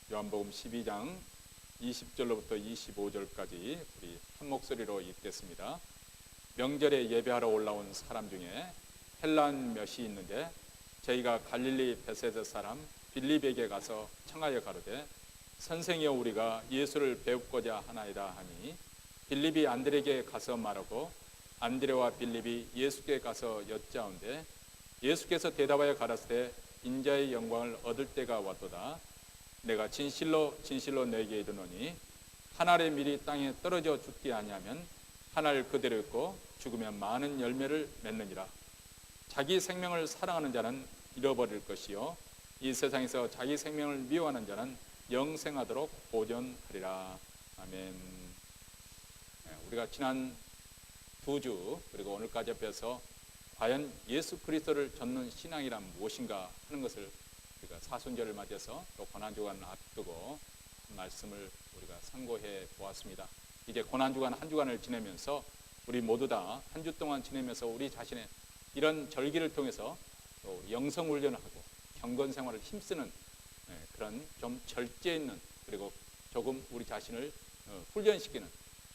요한복음 12장 20절로부터 25절까지 우리 한 목소리로 읽겠습니다. 명절에 예배하러 올라온 사람 중에 헬란 몇이 있는데 저희가 갈릴리 베세다 사람 빌립에게 가서 청하여 가로되 선생이여 우리가 예수를 배우고자 하나이다 하니 빌립이 안드레에게 가서 말하고 안드레와 빌립이 예수께 가서 여짜온데 예수께서 대답하여 가라사대 인자의 영광을 얻을 때가 왔도다. 내가 진실로 진실로 너에게 이르노니 한 알의 밀이 땅에 떨어져 죽지 아니하면 한 알 그대로 있고 죽으면 많은 열매를 맺느니라. 자기 생명을 사랑하는 자는 잃어버릴 것이요 이 세상에서 자기 생명을 미워하는 자는 영생하도록 보존하리라. 아멘. 우리가 지난 2주 그리고 오늘까지 앞에서 과연 예수 그리스도를 전는 신앙이란 무엇인가 하는 것을 우리가 사순절을 맞이해서 또 고난주간 앞두고 말씀을 우리가 상고해 보았습니다. 이제 고난주간 한 주간을 지내면서 우리 모두 다 한 주 동안 지내면서 우리 자신의 이런 절기를 통해서 또 영성훈련을 하고 경건생활을 힘쓰는 그런 좀 절제 있는 그리고 조금 우리 자신을 훈련시키는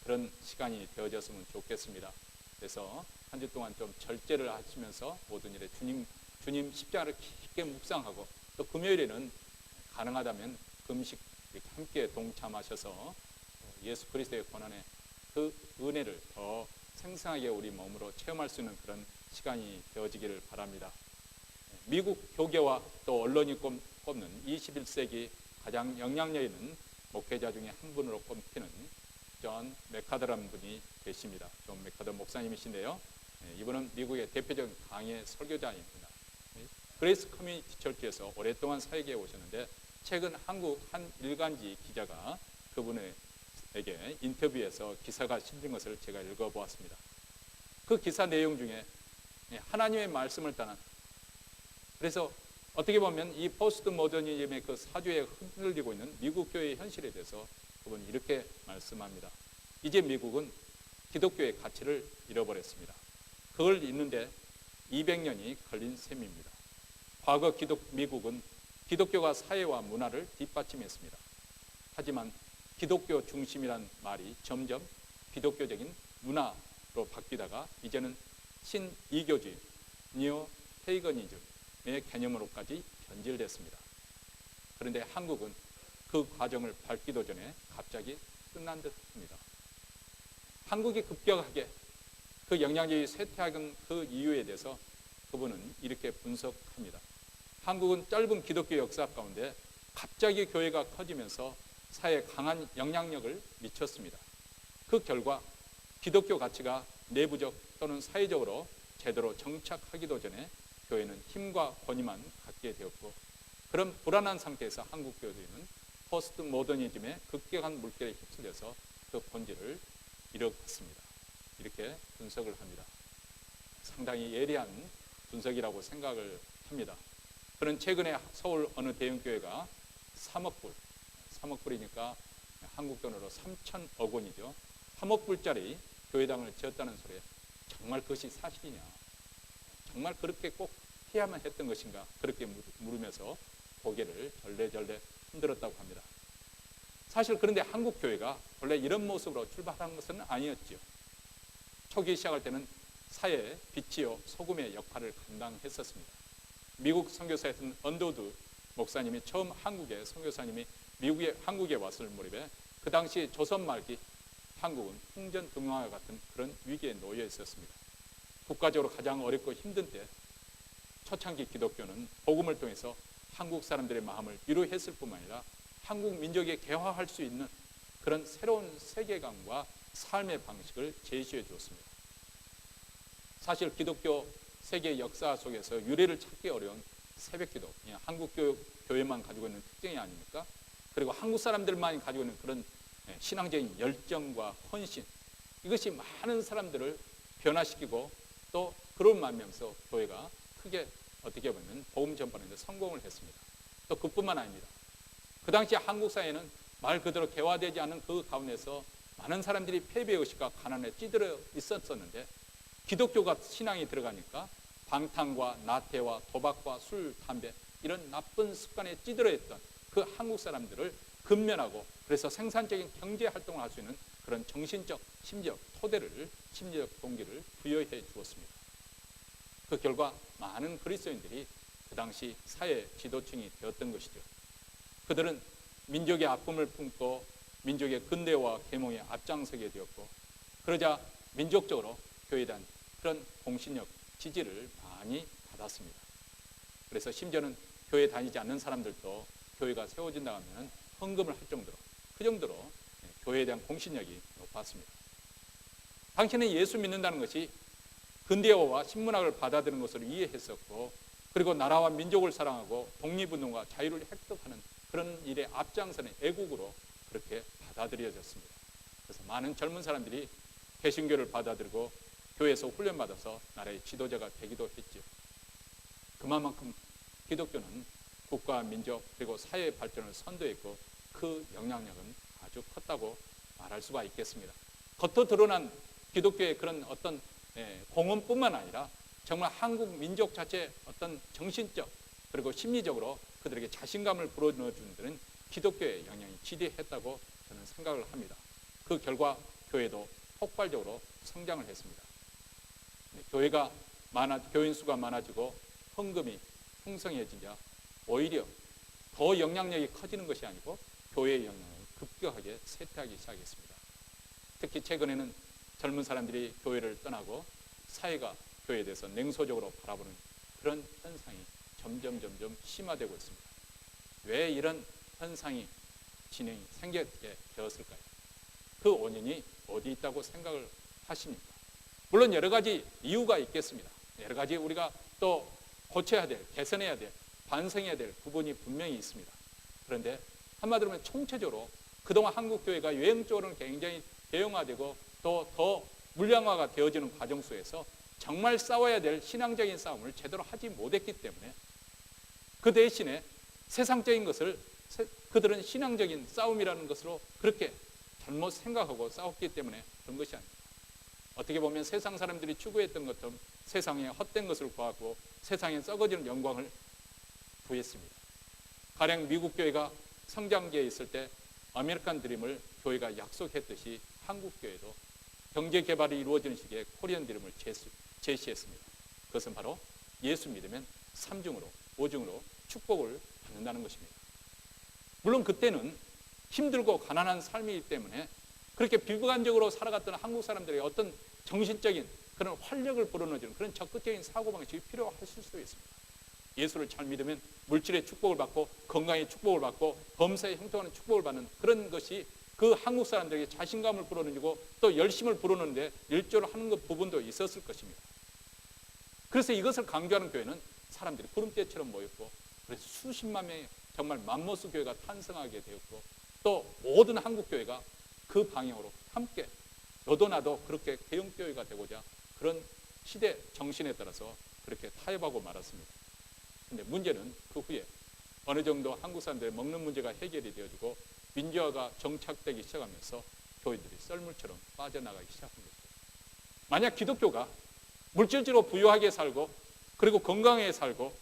그런 시간이 되어졌으면 좋겠습니다. 그래서 한 주 동안 좀 절제를 하시면서 모든 일에 주님 십자가를 깊게 묵상하고 또 금요일에는 가능하다면 금식 이렇게 함께 동참하셔서 예수 그리스도의 고난의 그 은혜를 더 생생하게 우리 몸으로 체험할 수 있는 그런 시간이 되어지기를 바랍니다. 미국 교계와 또 언론이 꼽는 21세기 가장 영향력 있는 목회자 중에 한 분으로 꼽히는 존 맥카더라는 분이 계십니다. 존 맥카더 목사님이신데요. 이분은 미국의 대표적인 강의 설교자입니다. 그레이스 커뮤니티 철치에서 오랫동안 사역해 오셨는데 최근 한국 한 일간지 기자가 그분에게 인터뷰에서 기사가 실린 것을 제가 읽어보았습니다. 그 기사 내용 중에 하나님의 말씀을 따는, 그래서 어떻게 보면 이 포스트 모더니즘의 그 사주에 흔들리고 있는 미국 교회의 현실에 대해서 그분이 이렇게 말씀합니다. 이제 미국은 기독교의 가치를 잃어버렸습니다. 그걸 잊는데 200년이 걸린 셈입니다. 과거 미국은 기독교가 사회와 문화를 뒷받침했습니다. 하지만 기독교 중심이란 말이 점점 기독교적인 문화로 바뀌다가 이제는 신이교주의, 니오 페이거니즘의 개념으로까지 변질됐습니다. 그런데 한국은 그 과정을 밟기도 전에 갑자기 끝난 듯합니다. 한국이 급격하게 그 영향력이 쇠퇴하는 그 이유에 대해서 그분은 이렇게 분석합니다. 한국은 짧은 기독교 역사 가운데 갑자기 교회가 커지면서 사회에 강한 영향력을 미쳤습니다. 그 결과 기독교 가치가 내부적 또는 사회적으로 제대로 정착하기도 전에 교회는 힘과 권위만 갖게 되었고, 그런 불안한 상태에서 한국 교회는 포스트 모더니즘의 급격한 물결에 휩쓸려서 그 본질을 잃어갔습니다. 이렇게 분석을 합니다. 상당히 예리한 분석이라고 생각을 합니다. 그는 최근에 서울 어느 대형교회가 3억 불이니까 한국 돈으로 3천억 원이죠. 3억 불짜리 교회당을 지었다는 소리에 정말 그것이 사실이냐, 정말 그렇게 꼭 해야만 했던 것인가, 그렇게 물으면서 고개를 절레절레 흔들었다고 합니다. 사실 그런데 한국 교회가 원래 이런 모습으로 출발한 것은 아니었죠. 초기 시작할 때는 사회의 빛이요 소금의 역할을 감당했었습니다. 미국 선교사였던 언더우드 목사님이 처음 선교사님이 한국에 왔을 무렵에 그 당시 조선 말기 한국은 풍전등화와 같은 그런 위기에 놓여 있었습니다. 국가적으로 가장 어렵고 힘든 때 초창기 기독교는 복음을 통해서 한국 사람들의 마음을 위로했을 뿐만 아니라 한국 민족에 개화할 수 있는 그런 새로운 세계관과 삶의 방식을 제시해 주었습니다. 사실 기독교 세계 역사 속에서 유래를 찾기 어려운 새벽기도, 한국 교회만 가지고 있는 특징이 아닙니까? 그리고 한국 사람들만 가지고 있는 그런 신앙적인 열정과 헌신, 이것이 많은 사람들을 변화시키고 또 그런 마음에서 교회가 크게 어떻게 보면 복음 전파하는 데 성공을 했습니다. 또 그뿐만 아닙니다. 그 당시 한국 사회는 말 그대로 개화되지 않은 그 가운데서 많은 사람들이 패배의식과 가난에 찌들어 있었는데 기독교가 신앙이 들어가니까 방탕과 나태와 도박과 술, 담배 이런 나쁜 습관에 찌들어 있던 그 한국 사람들을 근면하고 그래서 생산적인 경제 활동을 할 수 있는 그런 정신적, 심리적 토대를, 심리적 동기를 부여해 주었습니다. 그 결과 많은 그리스도인들이 그 당시 사회 지도층이 되었던 것이죠. 그들은 민족의 아픔을 품고 민족의 근대화 계몽에 앞장서게 되었고, 그러자 민족적으로 교회에 대한 그런 공신력, 지지를 많이 받았습니다. 그래서 심지어는 교회 다니지 않는 사람들도 교회가 세워진다 하면 헌금을 할 정도로, 그 정도로 교회에 대한 공신력이 높았습니다. 당시에는 예수 믿는다는 것이 근대화와 신문학을 받아들이는 것으로 이해했었고, 그리고 나라와 민족을 사랑하고 독립운동과 자유를 획득하는 그런 일에 앞장서는 애국으로 그렇게 받아들여졌습니다. 그래서 많은 젊은 사람들이 개신교를 받아들이고 교회에서 훈련받아서 나라의 지도자가 되기도 했죠. 그만큼 기독교는 국가, 민족 그리고 사회 발전을 선도했고 그 영향력은 아주 컸다고 말할 수가 있겠습니다. 겉으로 드러난 기독교의 그런 어떤 공헌뿐만 아니라 정말 한국 민족 자체의 어떤 정신적 그리고 심리적으로 그들에게 자신감을 불어넣어주는 데는 기독교의 영향이 지대했다고 저는 생각을 합니다. 그 결과 교회도 폭발적으로 성장을 했습니다. 교인 수가 많아지고 헌금이 풍성해지자 오히려 더 영향력이 커지는 것이 아니고 교회의 영향을 급격하게 쇠퇴하기 시작했습니다. 특히 최근에는 젊은 사람들이 교회를 떠나고 사회가 교회에 대해서 냉소적으로 바라보는 그런 현상이 점점 심화되고 있습니다. 왜 이런 현상이 생기게 되었을까요? 그 원인이 어디 있다고 생각을 하십니까? 물론 여러 가지 이유가 있겠습니다. 여러 가지 우리가 또 고쳐야 될, 개선해야 될, 반성해야 될 부분이 분명히 있습니다. 그런데 한마디로 하면 총체적으로 그동안 한국교회가 외형적으로는 굉장히 대형화되고 또 더 물량화가 되어지는 과정 속에서 정말 싸워야 될 신앙적인 싸움을 제대로 하지 못했기 때문에 그 대신에 세상적인 것을 그들은 신앙적인 싸움이라는 것으로 그렇게 잘못 생각하고 싸웠기 때문에 그런 것이 아닙니다. 어떻게 보면 세상 사람들이 추구했던 것처럼 세상에 헛된 것을 구하고 세상에 썩어지는 영광을 구했습니다. 가령 미국 교회가 성장기에 있을 때 아메리칸 드림을 교회가 약속했듯이 한국 교회도 경제 개발이 이루어지는 시기에 코리안 드림을 제시했습니다. 그것은 바로 예수 믿으면 3중으로 5중으로 축복을 받는다는 것입니다. 물론 그때는 힘들고 가난한 삶이기 때문에 그렇게 비관적으로 살아갔던 한국 사람들의 어떤 정신적인 그런 활력을 불어넣어주는 그런 적극적인 사고방식이 필요하실 수도 있습니다. 예수를 잘 믿으면 물질의 축복을 받고 건강의 축복을 받고 범사에 형통하는 축복을 받는 그런 것이 그 한국 사람들에게 자신감을 불어넣고 또 열심을 불어넣는데 일조를 하는 것 부분도 있었을 것입니다. 그래서 이것을 강조하는 교회는 사람들이 구름대처럼 모였고 그래서 수십만 명의 정말 맘모스 교회가 탄생하게 되었고 또 모든 한국 교회가 그 방향으로 함께 너도 나도 그렇게 개혁교회가 되고자 그런 시대 정신에 따라서 그렇게 타협하고 말았습니다. 그런데 문제는 그 후에 어느 정도 한국 사람들의 먹는 문제가 해결이 되어지고 민주화가 정착되기 시작하면서 교회들이 썰물처럼 빠져나가기 시작한 거죠. 만약 기독교가 물질적으로 부유하게 살고 그리고 건강하게 살고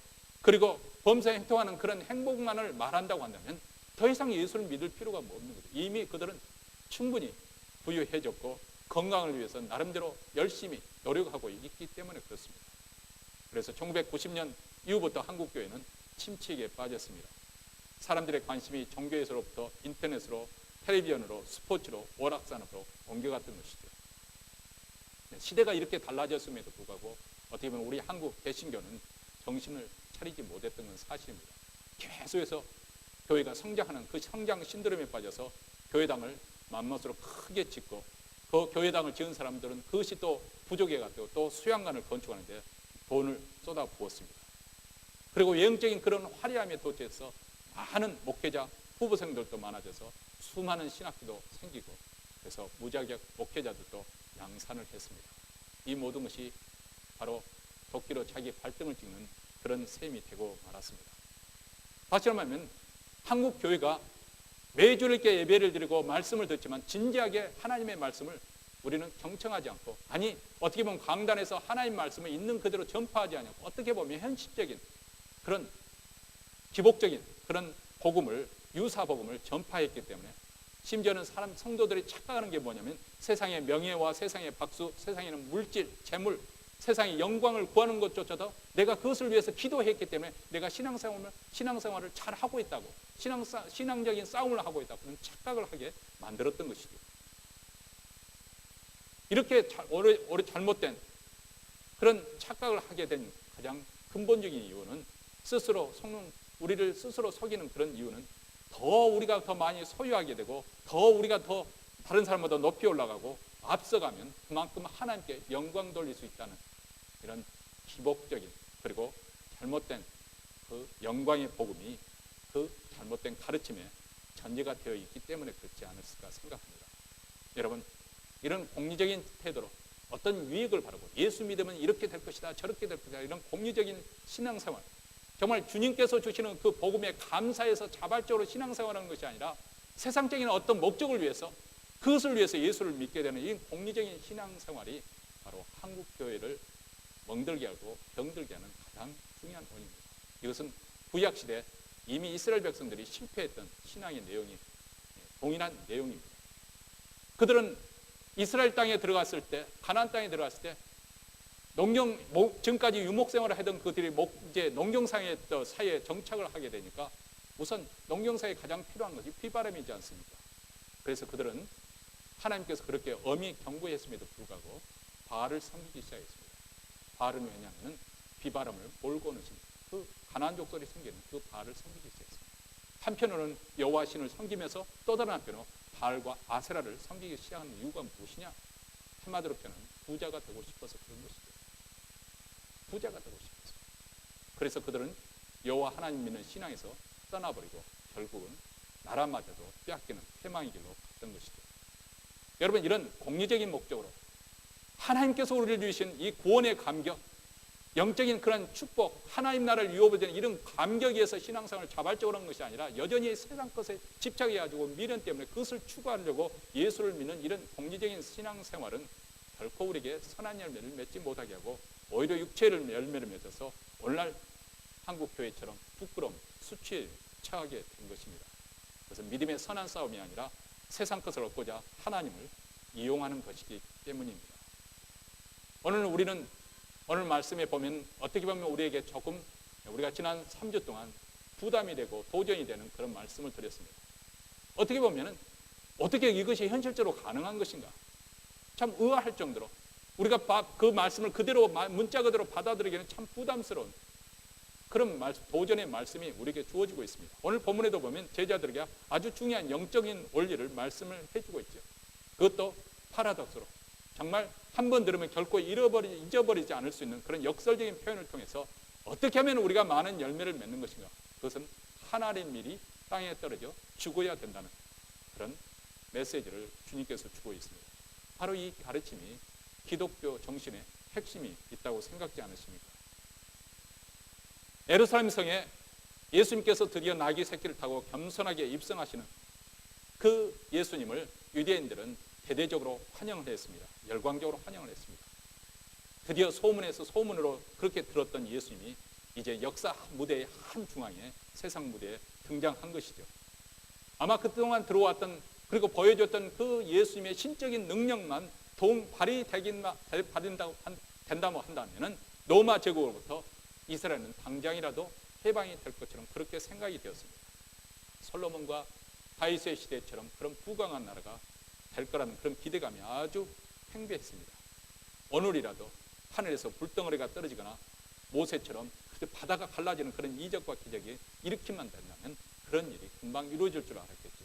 그리고 범사에 행통하는 그런 행복만을 말한다고 한다면 더 이상 예수를 믿을 필요가 없는 거죠. 이미 그들은 충분히 부유해졌고 건강을 위해서 나름대로 열심히 노력하고 있기 때문에 그렇습니다. 그래서 1990년 이후부터 한국교회는 침체기에 빠졌습니다. 사람들의 관심이 종교에서로부터 인터넷으로, 텔레비전으로, 스포츠로, 오락산으로 옮겨갔던 것이죠. 시대가 이렇게 달라졌음에도 불구하고 어떻게 보면 우리 한국 개신교는 정신을 차리지 못했던 건 사실입니다. 계속해서 교회가 성장하는 그 성장 신드롬에 빠져서 교회당을 맘멋으로 크게 짓고 그 교회당을 지은 사람들은 그것이 또 부족해가지고 또 수양관을 건축하는데 돈을 쏟아부었습니다. 그리고 외형적인 그런 화려함에 도취해서 많은 목회자 후보생들도 많아져서 수많은 신학기도 생기고 그래서 무자격 목회자들도 양산을 했습니다. 이 모든 것이 바로 도끼로 자기 발등을 찍는 그런 셈이 되고 말았습니다. 다시 말하면 한국 교회가 매주 이렇게 예배를 드리고 말씀을 듣지만 진지하게 하나님의 말씀을 우리는 경청하지 않고 아니 어떻게 보면 강단에서 하나님 말씀을 있는 그대로 전파하지 않고 어떻게 보면 현실적인 그런 기복적인 그런 복음을 유사복음을 전파했기 때문에 심지어는 성도들이 착각하는 게 뭐냐면 세상의 명예와 세상의 박수, 세상에는 물질, 재물, 세상의 영광을 구하는 것조차도 내가 그것을 위해서 기도했기 때문에 내가 신앙생활을 잘 하고 있다고, 신앙적인 싸움을 하고 있다고 그런 착각을 하게 만들었던 것이죠. 이렇게 오래 잘못된 그런 착각을 하게 된 가장 근본적인 이유는 우리를 스스로 속이는 그런 이유는 우리가 더 많이 소유하게 되고 우리가 더 다른 사람보다 높이 올라가고 앞서가면 그만큼 하나님께 영광 돌릴 수 있다는 이런 기복적인 그리고 잘못된 그 영광의 복음이 그 잘못된 가르침에 전제가 되어 있기 때문에 그렇지 않았을까 생각합니다. 여러분, 이런 공리적인 태도로 어떤 유익을 바라고 예수 믿으면 이렇게 될 것이다 저렇게 될 것이다 이런 공리적인 신앙생활, 정말 주님께서 주시는 그 복음에 감사해서 자발적으로 신앙생활하는 것이 아니라 세상적인 어떤 목적을 위해서 그것을 위해서 예수를 믿게 되는 이 공리적인 신앙생활이 바로 한국 교회를 멍들게 하고 병들게 하는 가장 중요한 원인입니다. 이것은 구약시대 이미 이스라엘 백성들이 실패했던 신앙의 내용이 동일한 내용입니다. 그들은 이스라엘 땅에 들어갔을 때, 가나안 땅에 들어갔을 때 지금까지 유목생활을 하던 그들이 이제 농경사의 사이에 정착을 하게 되니까 우선 농경사에 가장 필요한 것이 비바람이지 않습니까? 그래서 그들은 하나님께서 그렇게 엄히 경고했음에도 불구하고 바알을 섬기기 시작했습니다. 바알은 왜냐하면 비바람을 몰고 오는 신, 그 가나안 족속이 섬기는 그 바알을 섬기기 시작했습니다. 한편으로는 여호와 신을 섬기면서 또 다른 한편으로 바알과 아세라를 섬기기 시작하는 이유가 무엇이냐? 한마디로 표현하면 부자가 되고 싶어서 그런 것이죠. 부자가 되고 싶어서. 그래서 그들은 여호와 하나님 믿는 신앙에서 떠나버리고 결국은 나라마저도 빼앗기는 패망의 길로 갔던 것이죠. 여러분, 이런 공리적인 목적으로 하나님께서 우리를 주신 이 구원의 감격, 영적인 그런 축복, 하나님 나라를 유업되는 이런 감격에 의해서 신앙생활을 자발적으로 한 것이 아니라 여전히 세상 것에 집착해가지고 미련 때문에 그것을 추구하려고 예수를 믿는 이런 공리적인 신앙생활은 결코 우리에게 선한 열매를 맺지 못하게 하고 오히려 육체의 열매를 맺어서 오늘날 한국교회처럼 부끄러움, 수치에 처하게 된 것입니다. 그래서 믿음의 선한 싸움이 아니라 세상 것을 얻고자 하나님을 이용하는 것이기 때문입니다. 오늘 말씀에 보면 어떻게 보면 우리에게 조금 우리가 지난 3주 동안 부담이 되고 도전이 되는 그런 말씀을 드렸습니다. 어떻게 보면 어떻게 이것이 현실적으로 가능한 것인가 참 의아할 정도로 우리가 그 말씀을 그대로 문자 그대로 받아들이기는 참 부담스러운 그런 도전의 말씀이 우리에게 주어지고 있습니다. 오늘 본문에도 보면 제자들에게 아주 중요한 영적인 원리를 말씀을 해주고 있죠. 그것도 파라독스로 정말 한 번 들으면 결코 잊어버리지 않을 수 있는 그런 역설적인 표현을 통해서 어떻게 하면 우리가 많은 열매를 맺는 것인가? 그것은 하나의 밀이 땅에 떨어져 죽어야 된다는 그런 메시지를 주님께서 주고 있습니다. 바로 이 가르침이 기독교 정신의 핵심이 있다고 생각지 않으십니까? 예루살렘 성에 예수님께서 드디어 나귀 새끼를 타고 겸손하게 입성하시는 그 예수님을 유대인들은 대대적으로 환영을 했습니다. 열광적으로 환영을 했습니다. 드디어 소문에서 소문으로 그렇게 들었던 예수님이 이제 역사 무대의 한 중앙에 세상 무대에 등장한 것이죠. 아마 그동안 들어왔던 그리고 보여줬던 그 예수님의 신적인 능력만 발휘된다고 한다면 로마 제국으로부터 이스라엘은 당장이라도 해방이 될 것처럼 그렇게 생각이 되었습니다. 솔로몬과 다윗의 시대처럼 그런 부강한 나라가 될 거라는 그런 기대감이 아주 팽배했습니다. 오늘이라도 하늘에서 불덩어리가 떨어지거나 모세처럼 바다가 갈라지는 그런 이적과 기적이 일으키만 된다면 그런 일이 금방 이루어질 줄 알았겠죠.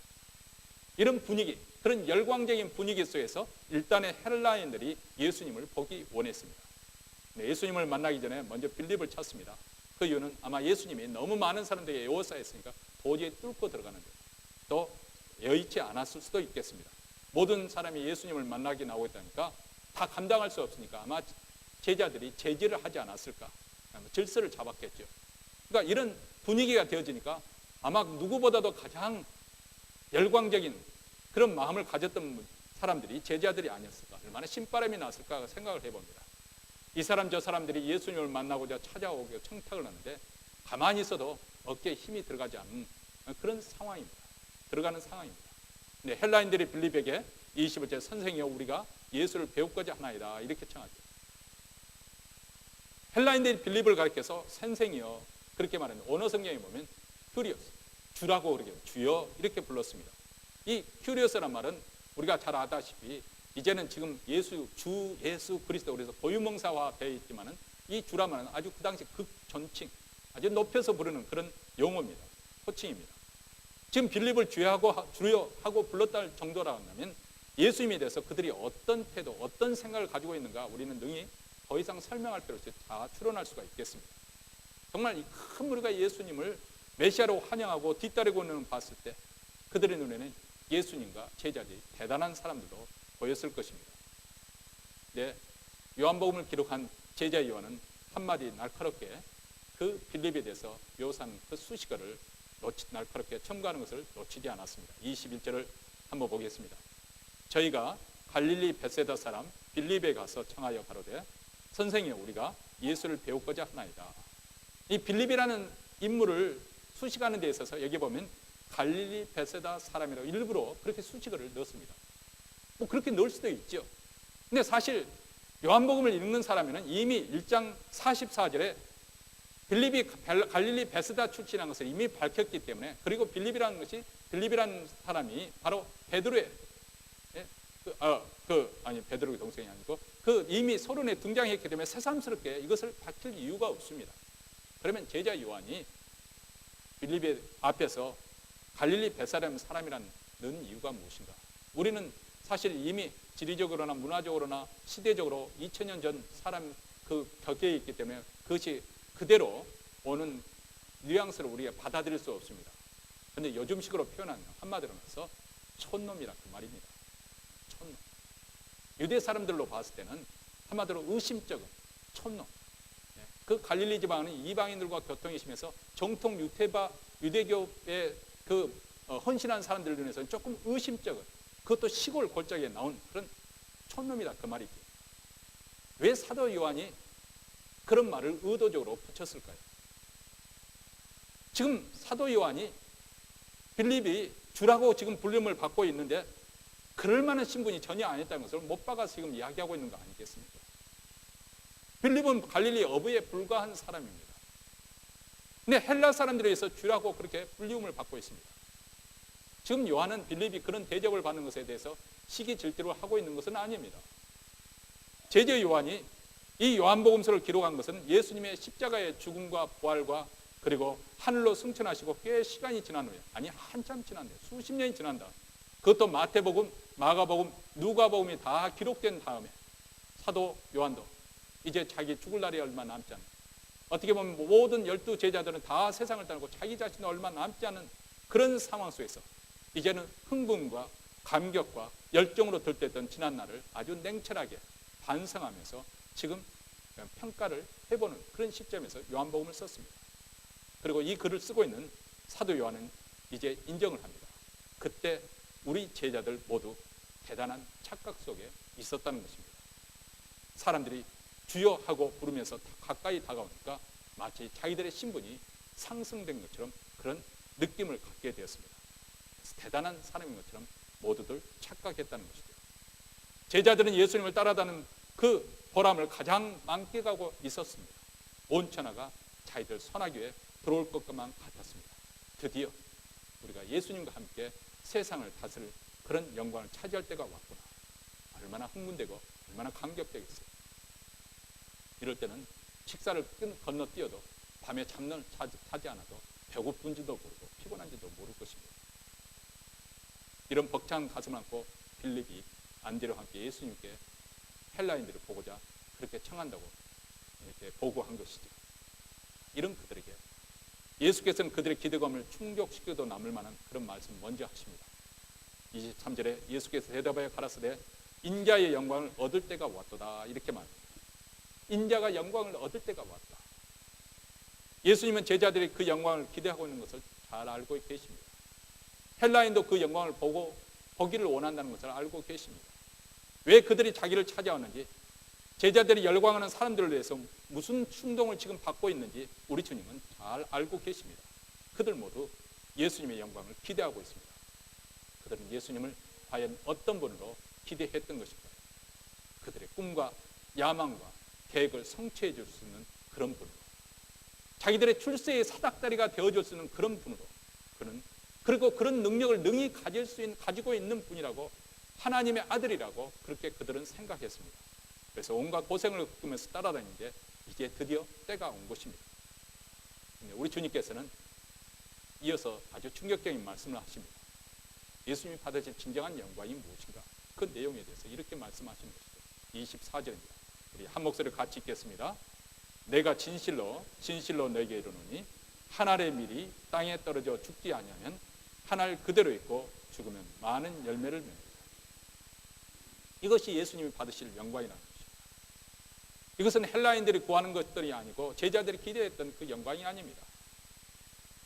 이런 분위기, 그런 열광적인 분위기 속에서 일단의 헬라인들이 예수님을 보기 원했습니다. 예수님을 만나기 전에 먼저 빌립을 찾습니다. 그 이유는 아마 예수님이 너무 많은 사람들에게 에워싸였으니까 도저히 뚫고 들어가는데 또 여의치 않았을 수도 있겠습니다. 모든 사람이 예수님을 만나기 나오고 있다니까 다 감당할 수 없으니까 아마 제자들이 제지를 하지 않았을까, 질서를 잡았겠죠. 그러니까 이런 분위기가 되어지니까 아마 누구보다도 가장 열광적인 그런 마음을 가졌던 사람들이 제자들이 아니었을까, 얼마나 신바람이 났을까 생각을 해봅니다. 이 사람 저 사람들이 예수님을 만나고자 찾아오고 청탁을 하는데 가만히 있어도 어깨에 힘이 들어가지 않는 그런 상황입니다. 들어가는 상황입니다. 네, 헬라인들이 빌립에게 21절 선생이여 우리가 예수를 배우고자 하나이다 이렇게 청하죠. 헬라인들이 빌립을 가리켜서 선생이여 그렇게 말하는 언어 성경에 보면 큐리오스 주라고 그러게 주여 이렇게 불렀습니다. 이 큐리오스란 말은 우리가 잘 아다시피 이제는 지금 주 예수 그리스도 그래서 고유명사화 되어 있지만은 이 주란 말은 아주 그 당시 극존칭 아주 높여서 부르는 그런 용어입니다. 호칭입니다. 지금 빌립을 주여 하고 불렀다 정도라 한다면 예수님에 대해서 그들이 어떤 태도, 어떤 생각을 가지고 있는가 우리는 능히 더 이상 설명할 필요 없이 다 추론할 수가 있겠습니다. 정말 이 큰 무리가 예수님을 메시아로 환영하고 뒤따르고는 봤을 때 그들의 눈에는 예수님과 제자들이 대단한 사람들로 보였을 것입니다. 네, 요한복음을 기록한 제자 요한은 한마디 날카롭게 그 빌립에 대해서 묘사하는 그 수식어를 날카롭게 첨가하는 것을 놓치지 않았습니다. 21절을 한번 보겠습니다. 저희가 갈릴리 벳세다 사람 빌립에 가서 청하여 가로되 선생이여 우리가 예수를 배우고자 하나이다. 이 빌립이라는 인물을 수식하는 데 있어서 여기 보면 갈릴리 벳세다 사람이라고 일부러 그렇게 수식어를 넣습니다. 뭐 그렇게 넣을 수도 있죠. 근데 사실 요한복음을 읽는 사람에는 이미 1장 44절에 빌립이 갈릴리 베스다 출신이라는 것을 이미 밝혔기 때문에 그리고 빌립이라는 사람이 바로 베드로의 베드로의 동생이 아니고 이미 서론에 등장했기 때문에 새삼스럽게 이것을 밝힐 이유가 없습니다. 그러면 제자 요한이 빌립의 앞에서 갈릴리 벳사람 사람이라는 이유가 무엇인가? 우리는 사실 이미 지리적으로나 문화적으로나 시대적으로 2000년 전 사람 그 격에 있기 때문에 그것이 그대로 오는 뉘앙스를 우리가 받아들일 수 없습니다. 그런데 요즘식으로 표현하면 한마디로 말해서 촌놈이라 그 말입니다. 촌놈. 유대 사람들로 봤을 때는 한마디로 의심적인 촌놈. 그 갈릴리 지방은 이방인들과 교통이 심해서 정통 유대교의 헌신한 사람들 중에서는 조금 의심적인 그것도 시골 골짜기에 나온 그런 촌놈이다 그 말이죠. 왜 사도 요한이 그런 말을 의도적으로 붙였을까요? 지금 사도 요한이 빌립이 주라고 지금 불림을 받고 있는데 그럴 만한 신분이 전혀 아니었다는 것을 못 박아서 지금 이야기하고 있는 거 아니겠습니까? 빌립은 갈릴리 어부에 불과한 사람입니다. 근데 헬라 사람들에 의해서 주라고 그렇게 불리움을 받고 있습니다. 지금 요한은 빌립이 그런 대접을 받는 것에 대해서 시기 질투를 하고 있는 것은 아닙니다. 제자 요한이 이 요한복음서를 기록한 것은 예수님의 십자가의 죽음과 부활과 그리고 하늘로 승천하시고 꽤 시간이 지난 후에 아니 한참 지난데 수십 년이 지난다. 그것도 마태복음, 마가복음, 누가복음이 다 기록된 다음에 사도 요한도 이제 자기 죽을 날이 얼마 남지 않은 어떻게 보면 모든 12 제자들은 다 세상을 떠나고 자기 자신은 얼마 남지 않은 그런 상황 속에서 이제는 흥분과 감격과 열정으로 들때던 지난 날을 아주 냉철하게 반성하면서 지금 평가를 해보는 그런 시점에서 요한복음을 썼습니다. 그리고 이 글을 쓰고 있는 사도 요한은 이제 인정을 합니다. 그때 우리 제자들 모두 대단한 착각 속에 있었다는 것입니다. 사람들이 주여 하고 부르면서 가까이 다가오니까 마치 자기들의 신분이 상승된 것처럼 그런 느낌을 갖게 되었습니다. 그래서 대단한 사람인 것처럼 모두들 착각했다는 것이죠. 제자들은 예수님을 따라다니는 그 보람을 가장 만끽하고 있었습니다. 온 천하가 자기들 선하기에 들어올 것만 같았습니다. 드디어 우리가 예수님과 함께 세상을 다스릴 그런 영광을 차지할 때가 왔구나. 얼마나 흥분되고 얼마나 감격되겠어요. 이럴 때는 식사를 건너뛰어도 밤에 잠을 자지 않아도 배고픈지도 모르고 피곤한지도 모를 것입니다. 이런 벅찬 가슴을 안고 빌립이 안디와 함께 예수님께 헬라인들을 보고자 그렇게 청한다고 이렇게 보고한 것이죠. 이런 그들에게 예수께서는 그들의 기대감을 충족시켜도 남을 만한 그런 말씀을 먼저 하십니다. 23절에 예수께서 대답하여 가라사대 인자의 영광을 얻을 때가 왔도다 이렇게 말합니다. 인자가 영광을 얻을 때가 왔다. 예수님은 제자들이 그 영광을 기대하고 있는 것을 잘 알고 계십니다. 헬라인도 그 영광을 보기를 원한다는 것을 알고 계십니다. 왜 그들이 자기를 찾아왔는지, 제자들이 열광하는 사람들을 위해서 무슨 충동을 지금 받고 있는지 우리 주님은 잘 알고 계십니다. 그들 모두 예수님의 영광을 기대하고 있습니다. 그들은 예수님을 과연 어떤 분으로 기대했던 것일까요? 그들의 꿈과 야망과 계획을 성취해 줄 수 있는 그런 분으로, 자기들의 출세의 사닥다리가 되어줄 수 있는 그런 분으로, 그리고 그런 능력을 능히 가지고 있는 분이라고, 하나님의 아들이라고 그렇게 그들은 생각했습니다. 그래서 온갖 고생을 겪으면서 따라다니는 게 이제 드디어 때가 온 것입니다. 우리 주님께서는 이어서 아주 충격적인 말씀을 하십니다. 예수님이 받으실 진정한 영광이 무엇인가? 그 내용에 대해서 이렇게 말씀하시는 것이죠. 24절입니다. 우리 한 목소리를 같이 읽겠습니다. 내가 진실로 너에게 이르노니 한 알의 밀이 땅에 떨어져 죽지 아니하면 한 알 그대로 있고 죽으면 많은 열매를 맺는다. 이것이 예수님이 받으실 영광이라는 것입니다. 이것은 헬라인들이 구하는 것들이 아니고 제자들이 기대했던 그 영광이 아닙니다.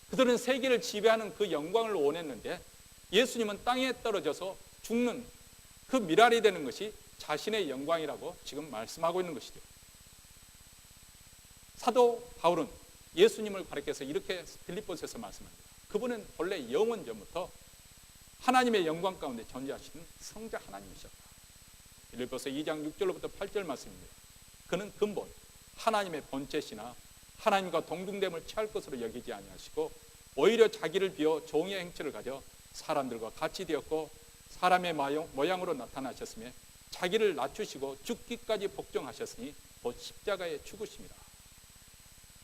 그들은 세계를 지배하는 그 영광을 원했는데 예수님은 땅에 떨어져서 죽는 그 미랄이 되는 것이 자신의 영광이라고 지금 말씀하고 있는 것이죠. 사도 바울은 예수님을 가리켜서 이렇게 빌립보서에서 말씀합니다. 그분은 본래 영원 전부터 하나님의 영광 가운데 존재하시는 성자 하나님이셨다. 빌립보서 2장 6절로부터 8절 말씀입니다. 그는 근본 하나님의 본체시나 하나님과 동등됨을 취할 것으로 여기지 아니하시고 오히려 자기를 비워 종의 행체를 가져 사람들과 같이 되었고 사람의 모양으로 나타나셨으며 자기를 낮추시고 죽기까지 복종하셨으니 곧 십자가에 죽으십니다.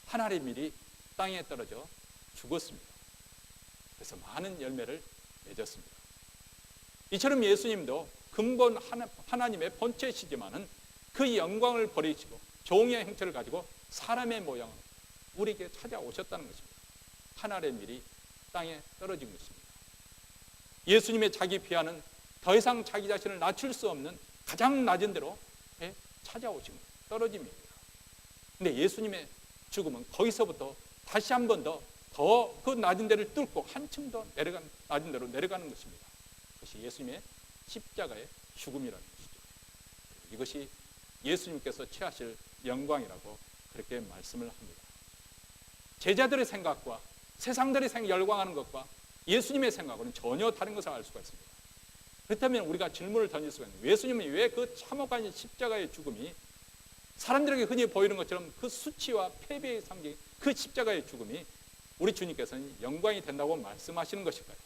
한 알의 밀이 땅에 떨어져 죽었습니다. 그래서 많은 열매를 맺었습니다. 이처럼 예수님도 근본 하나님의 본체시지만은 그 영광을 버리시고 종의 형체를 가지고 사람의 모양으로 우리에게 찾아오셨다는 것입니다. 한 알의 밀이 땅에 떨어진 것입니다. 예수님의 자기 피하는 더 이상 자기 자신을 낮출 수 없는 가장 낮은 데로 찾아오신 거예요. 떨어짐입니다. 근데 예수님의 죽음은 거기서부터 다시 한 번 더 그 낮은 데를 뚫고 한층 더 낮은 데로 내려가는 것입니다. 그것이 예수님의 십자가의 죽음이라는 것이죠. 이것이 예수님께서 취하실 영광이라고 그렇게 말씀을 합니다. 제자들의 생각과 세상들이 열광하는 것과 예수님의 생각은 전혀 다른 것을 알 수가 있습니다. 그렇다면 우리가 질문을 던질 수가 있는, 예수님은 왜 그 참혹한 십자가의 죽음이 사람들에게 흔히 보이는 것처럼 그 수치와 패배의 상징, 그 십자가의 죽음이 우리 주님께서는 영광이 된다고 말씀하시는 것일까요?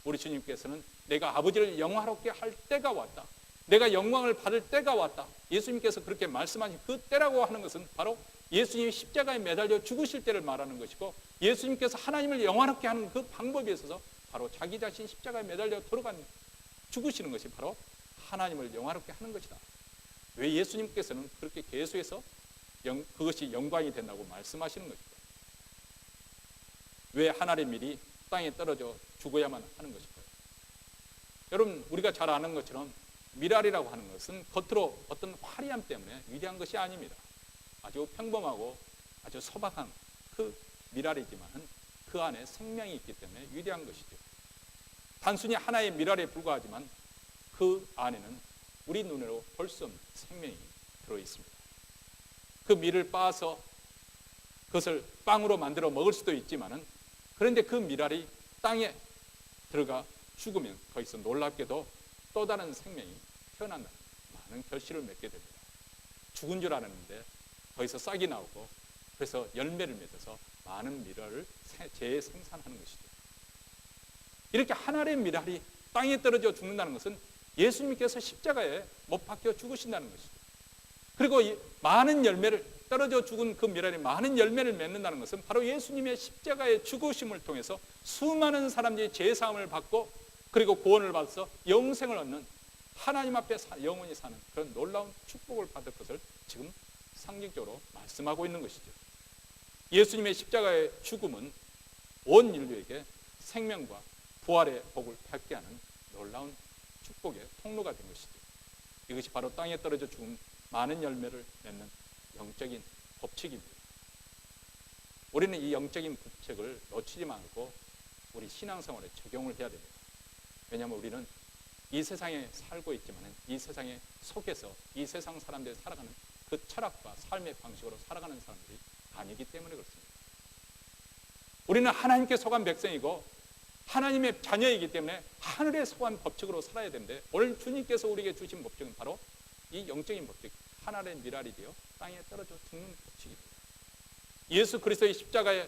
우리 주님께서는 내가 아버지를 영화롭게 할 때가 왔다, 내가 영광을 받을 때가 왔다, 예수님께서 그렇게 말씀하신 그 때라고 하는 것은 바로 예수님이 십자가에 매달려 죽으실 때를 말하는 것이고, 예수님께서 하나님을 영화롭게 하는 그 방법에 있어서 바로 자기 자신 십자가에 매달려 죽으시는 것이 바로 하나님을 영화롭게 하는 것이다. 왜 예수님께서는 그렇게 계속해서 그것이 영광이 된다고 말씀하시는 것일까? 왜 한 알의 밀이 땅에 떨어져 죽어야만 하는 것일까요? 여러분, 우리가 잘 아는 것처럼 밀알이라고 하는 것은 겉으로 어떤 화려함 때문에 위대한 것이 아닙니다. 아주 평범하고 아주 소박한 그 밀알이지만 그 안에 생명이 있기 때문에 위대한 것이죠. 단순히 하나의 밀알에 불과하지만 그 안에는 우리 눈으로 볼 수 없는 생명이 들어있습니다. 그 밀을 빻아서 그것을 빵으로 만들어 먹을 수도 있지만은, 그런데 그 밀알이 땅에 들어가 죽으면 거기서 놀랍게도 또 다른 생명이 태어난다는 많은 결실을 맺게 됩니다. 죽은 줄 알았는데 거기서 싹이 나오고, 그래서 열매를 맺어서 많은 밀알을 재생산하는 것이죠. 이렇게 한 알의 밀알이 땅에 떨어져 죽는다는 것은 예수님께서 십자가에 못 박혀 죽으신다는 것이죠. 그리고 많은 열매를, 떨어져 죽은 그 밀알이 많은 열매를 맺는다는 것은 바로 예수님의 십자가의 죽으심을 통해서 수많은 사람들이 죄사함을 받고 그리고 구원을 받아서 영생을 얻는, 하나님 앞에 영원히 사는 그런 놀라운 축복을 받을 것을 지금 상징적으로 말씀하고 있는 것이죠. 예수님의 십자가의 죽음은 온 인류에게 생명과 부활의 복을 받게 하는 놀라운 축복의 통로가 된 것이죠. 이것이 바로 땅에 떨어져 죽은 많은 열매를 맺는 영적인 법칙입니다. 우리는 이 영적인 법칙을 놓치지 말고 우리 신앙생활에 적용을 해야 됩니다. 왜냐하면 우리는 이 세상에 살고 있지만 이 세상의 속에서 이 세상 사람들이 살아가는 그 철학과 삶의 방식으로 살아가는 사람들이 아니기 때문에 그렇습니다. 우리는 하나님께 속한 백성이고 하나님의 자녀이기 때문에 하늘에 속한 법칙으로 살아야 되는데, 오늘 주님께서 우리에게 주신 법칙은 바로 이 영적인 법칙, 하늘의 미랄이 되어 땅에 떨어져 죽는 법칙입니다. 예수 그리스도의 십자가의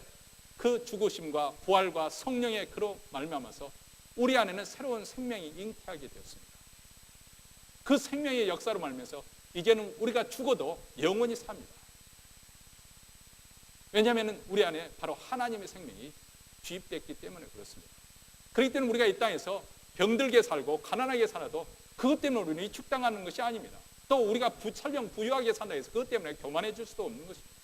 그 죽으심과 부활과 성령의 그로 말미암아서 우리 안에는 새로운 생명이 잉태하게 되었습니다. 그 생명의 역사로 말미암아서 이제는 우리가 죽어도 영원히 삽니다. 왜냐하면 우리 안에 바로 하나님의 생명이 주입됐기 때문에 그렇습니다. 그렇기 때문에 우리가 이 땅에서 병들게 살고 가난하게 살아도 그것 때문에 우리는 위축당하는 것이 아닙니다. 또 우리가 설령 부유하게 산다 해서 그것 때문에 교만해질 수도 없는 것입니다.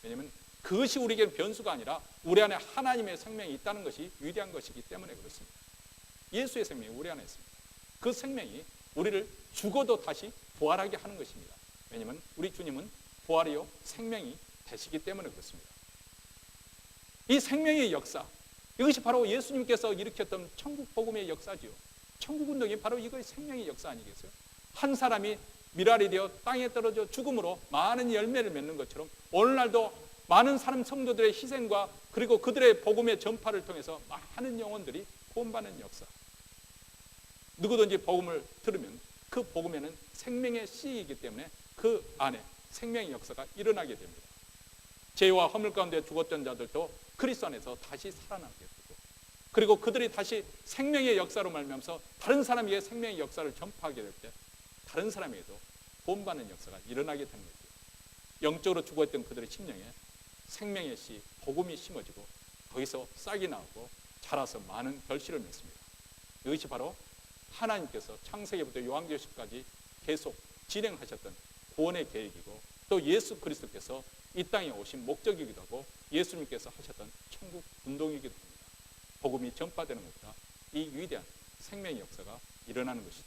왜냐하면 그것이 우리에게는 변수가 아니라 우리 안에 하나님의 생명이 있다는 것이 위대한 것이기 때문에 그렇습니다. 예수의 생명이 우리 안에 있습니다. 그 생명이 우리를 죽어도 다시 부활하게 하는 것입니다. 왜냐하면 우리 주님은 부활이요 생명이 되시기 때문에 그렇습니다. 이 생명의 역사, 이것이 바로 예수님께서 일으켰던 천국 복음의 역사지요. 천국 운동이 바로 이거의 생명의 역사 아니겠어요? 한 사람이 미랄이 되어 땅에 떨어져 죽음으로 많은 열매를 맺는 것처럼 오늘날도 많은 사람 성도들의 희생과 그리고 그들의 복음의 전파를 통해서 많은 영혼들이 구원받는 역사. 누구든지 복음을 들으면 그 복음에는 생명의 씨이기 때문에 그 안에 생명의 역사가 일어나게 됩니다. 죄와 허물 가운데 죽었던 자들도 그리스도 안에서 다시 살아나게 되고, 그리고 그들이 다시 생명의 역사로 말미암아서 다른 사람에게 생명의 역사를 전파하게 될 때 다른 사람에게도 구원받는 역사가 일어나게 되는 거죠. 영적으로 죽어있던 그들의 심령에 생명의 씨, 복음이 심어지고 거기서 싹이 나오고 자라서 많은 결실을 맺습니다. 이것이 바로 하나님께서 창세기부터 요한계시까지 계속 진행하셨던 구원의 계획이고, 또 예수 그리스도께서 이 땅에 오신 목적이기도 하고 예수님께서 하셨던 천국 운동이기도 합니다. 복음이 전파되는 것보다 이 위대한 생명의 역사가 일어나는 것이죠.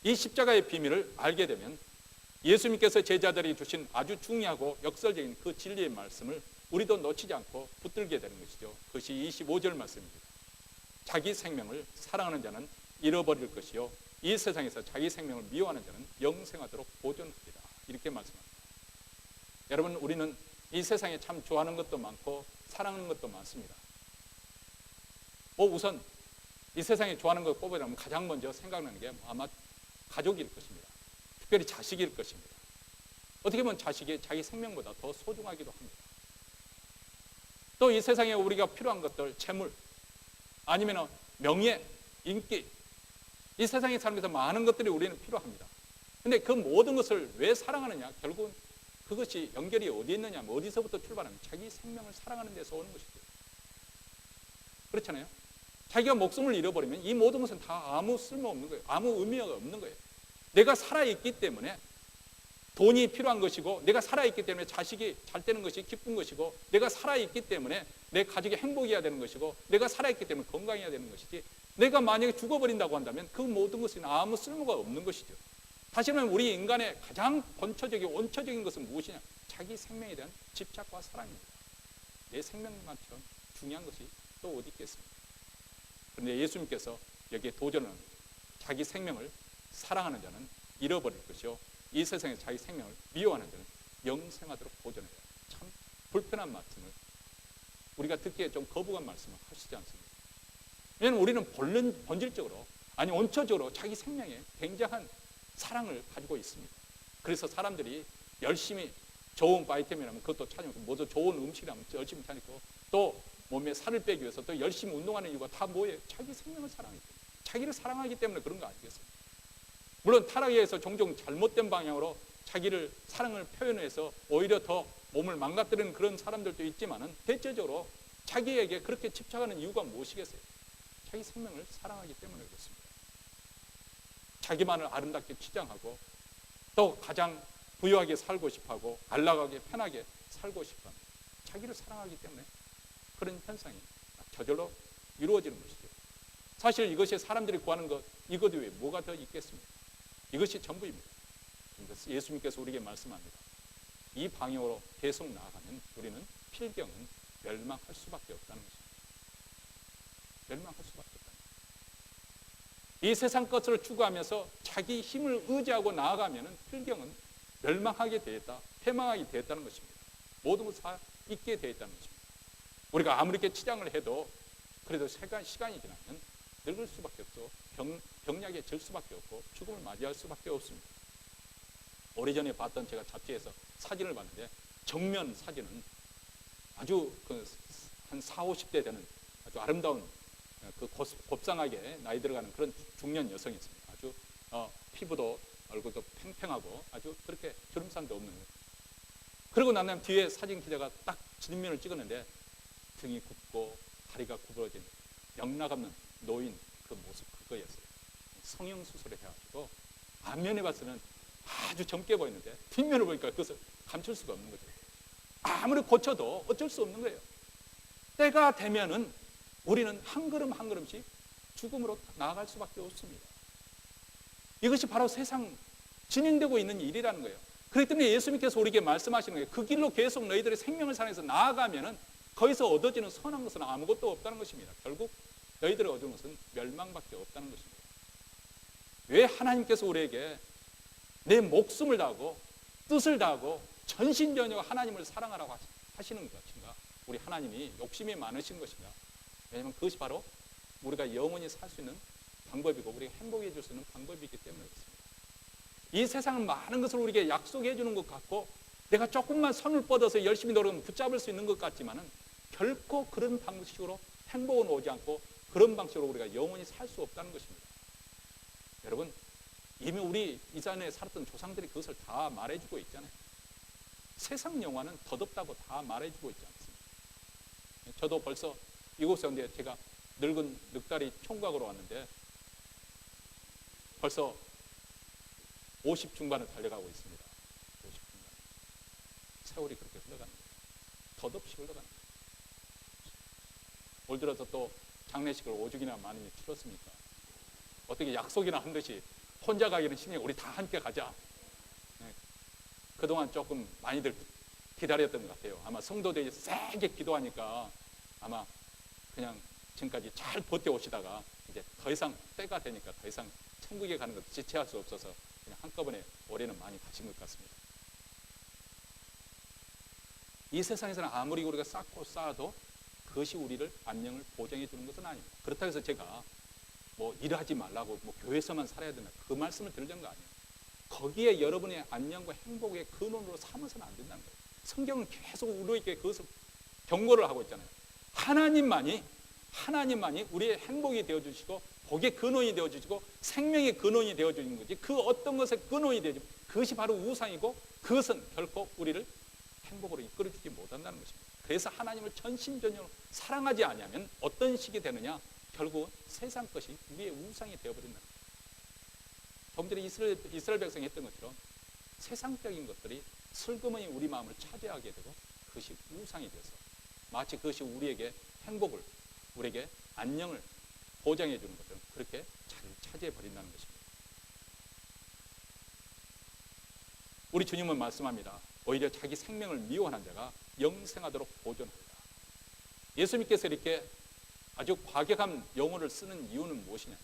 이 십자가의 비밀을 알게 되면 예수님께서 제자들이 주신 아주 중요하고 역설적인 그 진리의 말씀을 우리도 놓치지 않고 붙들게 되는 것이죠. 그것이 25절 말씀입니다. 자기 생명을 사랑하는 자는 잃어버릴 것이요 이 세상에서 자기 생명을 미워하는 자는 영생하도록 보존하리라. 이렇게 말씀합니다. 여러분, 우리는 이 세상에 참 좋아하는 것도 많고 사랑하는 것도 많습니다. 우선 이 세상에 좋아하는 것 꼽으라면 가장 먼저 생각나는 게 아마 가족일 것입니다. 특별히 자식일 것입니다. 어떻게 보면 자식이 자기 생명보다 더 소중하기도 합니다. 또 이 세상에 우리가 필요한 것들, 재물, 아니면 명예, 인기, 이 세상에 살면서 많은 것들이 우리는 필요합니다. 근데 그 모든 것을 왜 사랑하느냐? 결국은 그것이 연결이 어디 있느냐? 어디서부터 출발하면 자기 생명을 사랑하는 데서 오는 것이죠. 그렇잖아요? 자기가 목숨을 잃어버리면 이 모든 것은 다 아무 쓸모없는 거예요. 아무 의미가 없는 거예요. 내가 살아있기 때문에 돈이 필요한 것이고, 내가 살아있기 때문에 자식이 잘 되는 것이 기쁜 것이고, 내가 살아있기 때문에 내 가족이 행복해야 되는 것이고, 내가 살아있기 때문에 건강해야 되는 것이지, 내가 만약에 죽어버린다고 한다면 그 모든 것은 아무 쓸모가 없는 것이죠. 다시 말하면 우리 인간의 가장 본초적이고 원초적인 것은 무엇이냐? 자기 생명에 대한 집착과 사랑입니다. 내 생명만처럼 중요한 것이 또 어디 있겠습니까? 그런데 예수님께서 여기에 도전은 자기 생명을 사랑하는 자는 잃어버릴 것이요 이 세상에 자기 생명을 미워하는 자는 영생하도록 보존해야. 참 불편한 말씀을, 우리가 듣기에 좀 거부감 말씀을 하시지 않습니까? 왜냐하면 우리는 본질적으로, 아니 원초적으로 자기 생명에 굉장한 사랑을 가지고 있습니다. 그래서 사람들이 열심히 좋은 바이템이라면 그것도 찾고, 모두 좋은 음식이라면 열심히 찾고, 또 몸에 살을 빼기 위해서 또 열심히 운동하는 이유가 다 뭐예요? 자기 생명을 사랑하기 때문에. 자기를 사랑하기 때문에 그런 거 아니겠습니까? 물론 타락에서 종종 잘못된 방향으로 자기를 사랑을 표현해서 오히려 더 몸을 망가뜨리는 그런 사람들도 있지만은 대체적으로 자기에게 그렇게 집착하는 이유가 무엇이겠어요? 자기 생명을 사랑하기 때문에 그렇습니다. 자기만을 아름답게 치장하고 또 가장 부유하게 살고 싶어하고 안락하게 편하게 살고 싶어합니다. 자기를 사랑하기 때문에 그런 현상이 저절로 이루어지는 것이죠. 사실 이것이 사람들이 구하는 것, 이것 외에 뭐가 더 있겠습니까? 이것이 전부입니다. 예수님께서 우리에게 말씀합니다. 이 방향으로 계속 나아가면 우리는 필경은 멸망할 수밖에 없다는 것입니다. 멸망할 수밖에 없다는 것입니다. 이 세상 것을 추구하면서 자기 힘을 의지하고 나아가면 필경은 멸망하게 되었다, 패망하게 되었다는 것입니다. 모든 것을 다 잊게 되었다는 것입니다. 우리가 아무리 이렇게 치장을 해도 그래도 시간이 지나면 늙을 수밖에 없고 병약에 질 수밖에 없고 죽음을 맞이할 수밖에 없습니다. 오래전에 봤던 제가 잡지에서 사진을 봤는데 정면 사진은 아주 한 40, 50대 되는 아주 아름다운 곱상하게 나이 들어가는 그런 중년 여성이었습니다. 아주 피부도 얼굴도 팽팽하고 아주 그렇게 주름살도 없는 거예요. 그러고 난 다음 뒤에 사진 기자가 딱 진면을 찍었는데 등이 굽고 다리가 구부러진 영락없는 노인 그 모습 그거였어요. 성형수술을 해가지고 앞면에 봤을 때는 아주 젊게 보이는데 뒷면을 보니까 그것을 감출 수가 없는 거죠. 아무리 고쳐도 어쩔 수 없는 거예요. 때가 되면은 우리는 한 걸음 한 걸음씩 죽음으로 나아갈 수밖에 없습니다. 이것이 바로 세상 진행되고 있는 일이라는 거예요. 그렇기 때문에 예수님께서 우리에게 말씀하시는 거예요. 그 길로 계속 너희들의 생명을 살아서 나아가면은 거기서 얻어지는 선한 것은 아무것도 없다는 것입니다. 결국 너희들이 얻은 것은 멸망밖에 없다는 것입니다. 왜 하나님께서 우리에게 내 목숨을 다하고 뜻을 다하고 전신전혀가 하나님을 사랑하라고 하시는 것인가? 우리 하나님이 욕심이 많으신 것인가? 왜냐하면 그것이 바로 우리가 영원히 살 수 있는 방법이고 우리가 행복해 줄 수 있는 방법이기 때문에 그렇습니다. 이 세상은 많은 것을 우리에게 약속해 주는 것 같고 내가 조금만 손을 뻗어서 열심히 노력하면 붙잡을 수 있는 것 같지만은 결코 그런 방식으로 행복은 오지 않고 그런 방식으로 우리가 영원히 살 수 없다는 것입니다. 여러분, 이미 우리 이전에 살았던 조상들이 그것을 다 말해주고 있잖아요. 세상 영화는 덧없다고 다 말해주고 있지 않습니까? 저도 벌써 이곳에 왔는데 제가 늙은 늑다리 총각으로 왔는데 벌써 50 중반을 달려가고 있습니다. 50 중반. 세월이 그렇게 흘러가는 거예요. 덧없이 흘러가는 거예요. 올 들어서 또 장례식을 오죽이나 많이 치렀습니까? 어떻게 약속이나 한 듯이 혼자 가기는 힘이 우리 다 함께 가자. 네. 그동안 조금 많이들 기다렸던 것 같아요. 아마 성도들이 세게 기도하니까 아마 그냥 지금까지 잘 버텨오시다가 이제 더 이상 때가 되니까 더 이상 천국에 가는 것도 지체할 수 없어서 그냥 한꺼번에 올해는 많이 가신 것 같습니다. 이 세상에서는 아무리 우리가 쌓고 쌓아도 그것이 우리를 안녕을 보장해 주는 것은 아닙니다. 그렇다고 해서 제가 뭐 일하지 말라고 뭐 교회에서만 살아야 된다 그 말씀을 드리는 거 아니에요. 거기에 여러분의 안녕과 행복의 근원으로 삼아서는 안 된다는 거예요. 성경은 계속 우리에게 그것을 경고를 하고 있잖아요. 하나님만이 우리의 행복이 되어주시고 복의 근원이 되어주시고 생명의 근원이 되어주는 거지 그 어떤 것의 근원이 되어주고 그것이 바로 우상이고 그것은 결코 우리를 행복으로 이끌어주지 못한다는 것입니다. 그래서 하나님을 전심전력으로 사랑하지 않으면 어떤 식이 되느냐? 결국 세상 것이 우리의 우상이 되어버린다. 조금 전에 이스라엘 백성이 했던 것처럼 세상적인 것들이 슬그머니 우리 마음을 차지하게 되고 그것이 우상이 되어서 마치 그것이 우리에게 행복을 우리에게 안녕을 보장해 주는 것처럼 그렇게 자리를 차지해 버린다는 것입니다. 우리 주님은 말씀합니다. 오히려 자기 생명을 미워하는 자가 영생하도록 보존한다. 예수님께서 이렇게 아주 과격한 용어를 쓰는 이유는 무엇이냐면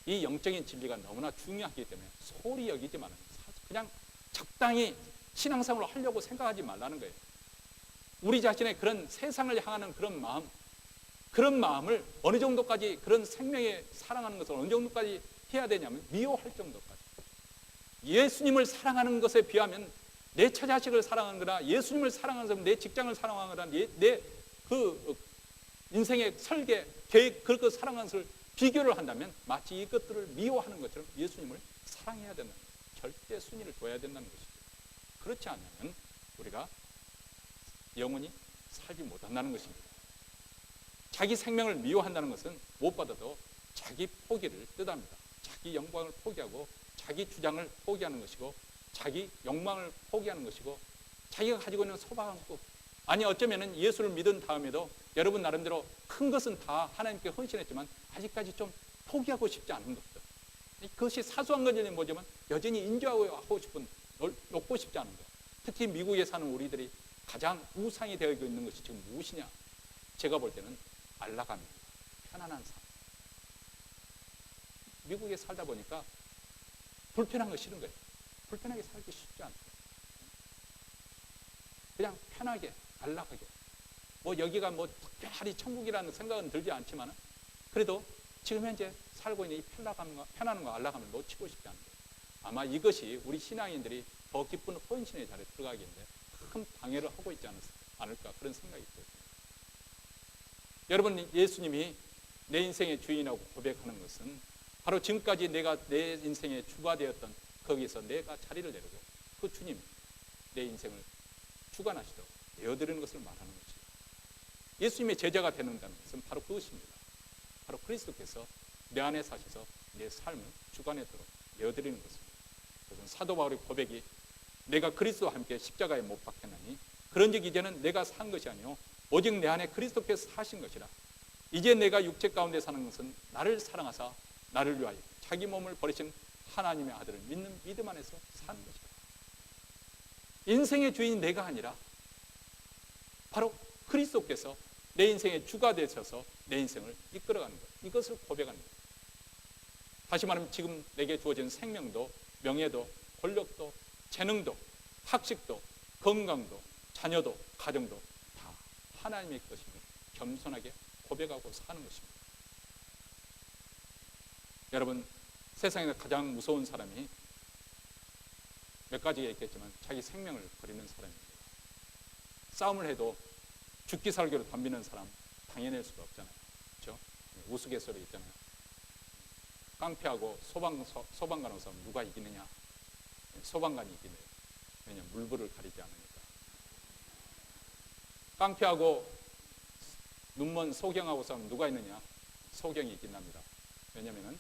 이 영적인 진리가 너무나 중요하기 때문에 소홀히 여기지만 그냥 적당히 신앙생활을 하려고 생각하지 말라는 거예요. 우리 자신의 그런 세상을 향하는 그런 마음을 어느 정도까지 그런 생명에 사랑하는 것을 어느 정도까지 해야 되냐면 미워할 정도까지. 예수님을 사랑하는 것에 비하면 내 처자식을 사랑하는 거나 예수님을 사랑하는 사람, 내 직장을 사랑하는 거나 내 인생의 설계, 계획 그렇게 사랑하는 것을 비교를 한다면 마치 이것들을 미워하는 것처럼 예수님을 사랑해야 된다는 거예요. 절대 순위를 둬야 된다는 것이죠. 그렇지 않으면 우리가 영원히 살지 못한다는 것입니다. 자기 생명을 미워한다는 것은 무엇보다도 자기 포기를 뜻합니다. 자기 영광을 포기하고 자기 주장을 포기하는 것이고 자기 욕망을 포기하는 것이고 자기가 가지고 있는 소박한 것 아니 어쩌면 예수를 믿은 다음에도 여러분 나름대로 큰 것은 다 하나님께 헌신했지만 아직까지 좀 포기하고 싶지 않은 것들 그것이 사소한 건지 뭐지만 여전히 인정하고 싶은 놓고 싶지 않은 것 특히 미국에 사는 우리들이 가장 우상이 되어 있는 것이 지금 무엇이냐 제가 볼 때는 안락함입니다. 편안한 삶 미국에 살다 보니까 불편한 거 싫은 거예요. 불편하게 살기 쉽지 않아요. 그냥 편하게 안락하게 뭐 여기가 뭐 특별히 천국이라는 생각은 들지 않지만 그래도 지금 현재 살고 있는 이 편안함과 안락함을 놓치고 싶지 않은 거예요. 아마 이것이 우리 신앙인들이 더 기쁜 헌신의 자리에 들어가기인데 큰 방해를 하고 있지 않을까 그런 생각이 들어요. 여러분, 예수님이 내 인생의 주인이라고 고백하는 것은 바로 지금까지 내가 내 인생의 주가 되었던 거기에서 내가 자리를 내리고 그 주님이 내 인생을 주관하시도록 내어드리는 것을 말하는 것이죠. 예수님의 제자가 되는다는 것은 바로 그것입니다. 바로 그리스도께서 내 안에 사셔서 내 삶을 주관하도록 내어드리는 것입니다. 그것은 사도 바울의 고백이 내가 그리스도와 함께 십자가에 못 박혔나니 그런즉 이제는 내가 산 것이 아니요 오직 내 안에 그리스도께서 사신 것이라. 이제 내가 육체 가운데 사는 것은 나를 사랑하사 나를 위하여 자기 몸을 버리신 하나님의 아들을 믿는 믿음 안에서 사는 것이다. 인생의 주인이 내가 아니라 바로 그리스도께서 내 인생의 주가 되셔서 내 인생을 이끌어가는 것, 이것을 고백하는 것. 다시 말하면 지금 내게 주어진 생명도 명예도 권력도 재능도 학식도 건강도 자녀도 가정도 다 하나님의 것임을 겸손하게 고백하고 사는 것입니다. 여러분, 세상에서 가장 무서운 사람이 몇 가지가 있겠지만 자기 생명을 버리는 사람입니다. 싸움을 해도 죽기 살기로 덤비는 사람 당해낼 수가 없잖아요. 그렇죠? 우스갯소리 있잖아요. 깡패하고 소방관 싸움 누가 이기느냐? 소방관이 이기네요. 왜냐하면 물불을 가리지 않으니까. 깡패하고 눈먼 소경하고 싸우면 누가 있느냐? 소경이 이긴답니다. 왜냐하면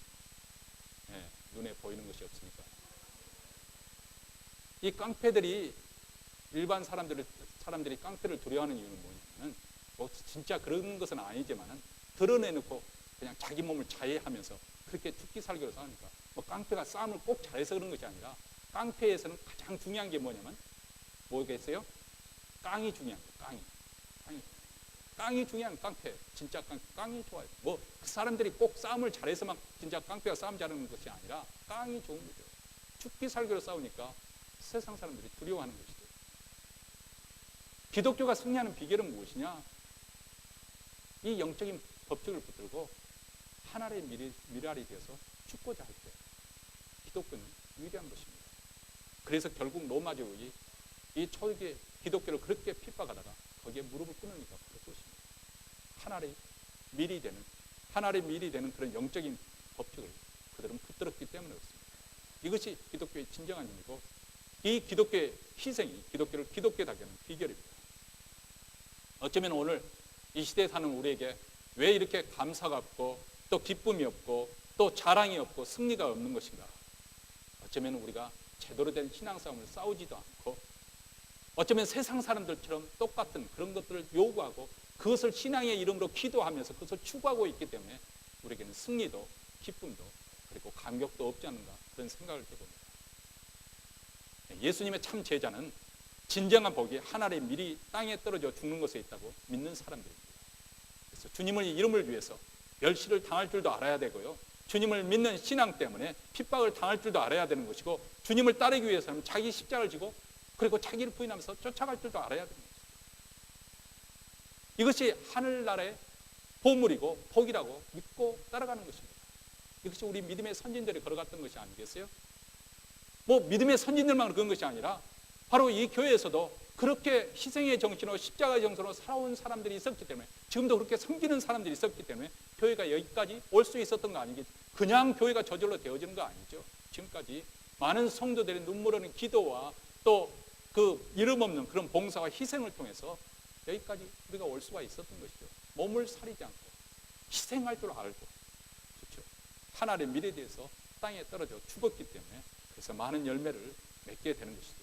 눈에 보이는 것이 없으니까. 이 깡패들이 일반 사람들이 깡패를 두려워하는 이유는 뭐냐면 뭐 진짜 그런 것은 아니지만은 드러내놓고 그냥 자기 몸을 자해하면서 그렇게 죽기 살기로 싸우니까 뭐 깡패가 싸움을 꼭 잘해서 그런 것이 아니라 깡패에서는 가장 중요한 게 뭐냐면 뭐겠어요? 깡이 중요한 거예요. 깡이 중요한 깡패. 진짜 깡이 좋아요. 뭐 그 사람들이 꼭 싸움을 잘해서만 진짜 깡패가 싸움 잘하는 것이 아니라 깡이 좋은 거죠. 죽기 살기로 싸우니까 세상 사람들이 두려워하는 것이죠. 기독교가 승리하는 비결은 무엇이냐? 이 영적인 법칙을 붙들고 하나의 미랄이 되어서 죽고자 할 때 기독교는 위대한 것입니다. 그래서 결국 로마 제국이 이 초기 기독교를 그렇게 핍박하다가 거기에 무릎을 꿇으니까 바로 그것입니다. 하나의 밀이 되는 그런 영적인 법칙을 그들은 붙들었기 때문에 그렇습니다. 이것이 기독교의 진정한 힘이고 이 기독교의 희생이 기독교를 기독교답게 하는 비결입니다. 어쩌면 오늘 이 시대에 사는 우리에게 왜 이렇게 감사가 없고 또 기쁨이 없고 또 자랑이 없고 승리가 없는 것인가? 어쩌면 우리가 제대로 된 신앙싸움을 싸우지도 않고 어쩌면 세상 사람들처럼 똑같은 그런 것들을 요구하고 그것을 신앙의 이름으로 기도하면서 그것을 추구하고 있기 때문에 우리에게는 승리도 기쁨도 그리고 감격도 없지 않는가 그런 생각을 해봅니다. 예수님의 참 제자는 진정한 복이 하늘의 밀이 땅에 떨어져 죽는 것에 있다고 믿는 사람들입니다. 그래서 주님의 이름을 위해서 멸시를 당할 줄도 알아야 되고요. 주님을 믿는 신앙 때문에 핍박을 당할 줄도 알아야 되는 것이고 주님을 따르기 위해서는 자기 십자가를 지고 그리고 자기를 부인하면서 쫓아갈 줄도 알아야 되는 것입니다. 이것이 하늘나라의 보물이고 복이라고 믿고 따라가는 것입니다. 이것이 우리 믿음의 선진들이 걸어갔던 것이 아니겠어요? 뭐 믿음의 선진들만 그런 것이 아니라 바로 이 교회에서도 그렇게 희생의 정신으로 십자가의 정신으로 살아온 사람들이 있었기 때문에 지금도 그렇게 섬기는 사람들이 있었기 때문에 교회가 여기까지 올 수 있었던 거 아니겠죠. 그냥 교회가 저절로 되어지는 거 아니죠. 지금까지 많은 성도들의 눈물 흘리는 기도와 또 그 이름 없는 그런 봉사와 희생을 통해서 여기까지 우리가 올 수가 있었던 것이죠. 몸을 사리지 않고 희생할 줄 알고 그렇죠. 하나의 미래에 대해서 땅에 떨어져 죽었기 때문에 그래서 많은 열매를 맺게 되는 것이죠.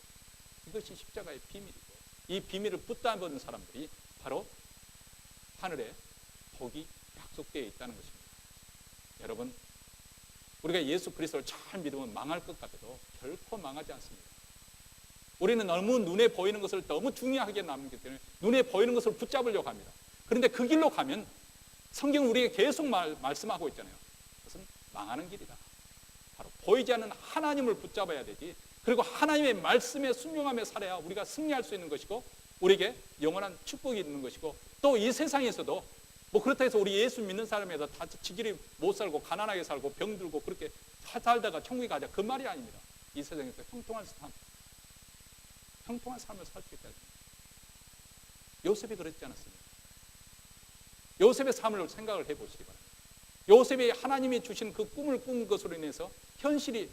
이것이 십자가의 비밀이고 이 비밀을 붙잡은 사람들이 바로 하늘에 복이 약속되어 있다는 것입니다. 여러분, 우리가 예수 그리스도를 잘 믿으면 망할 것 같아도 결코 망하지 않습니다. 우리는 너무 눈에 보이는 것을 너무 중요하게 남기 때문에 눈에 보이는 것을 붙잡으려고 합니다. 그런데 그 길로 가면 성경은 우리에게 계속 말씀하고 있잖아요. 그것은 망하는 길이다. 바로 보이지 않는 하나님을 붙잡아야 되지. 그리고 하나님의 말씀에 순종하며 살아야 우리가 승리할 수 있는 것이고 우리에게 영원한 축복이 있는 것이고 또 이 세상에서도 뭐 그렇다 해서 우리 예수 믿는 사람에서 다 지길이 못 살고 가난하게 살고 병들고 그렇게 살다가 천국에 가자, 그 말이 아닙니다. 이 세상에서 형통한 삶을 살 수 있다. 요셉이 그랬지 않았습니까? 요셉의 삶을 생각을 해보시기 바랍니다. 요셉이 하나님이 주신 그 꿈을 꾼 것으로 인해서 현실이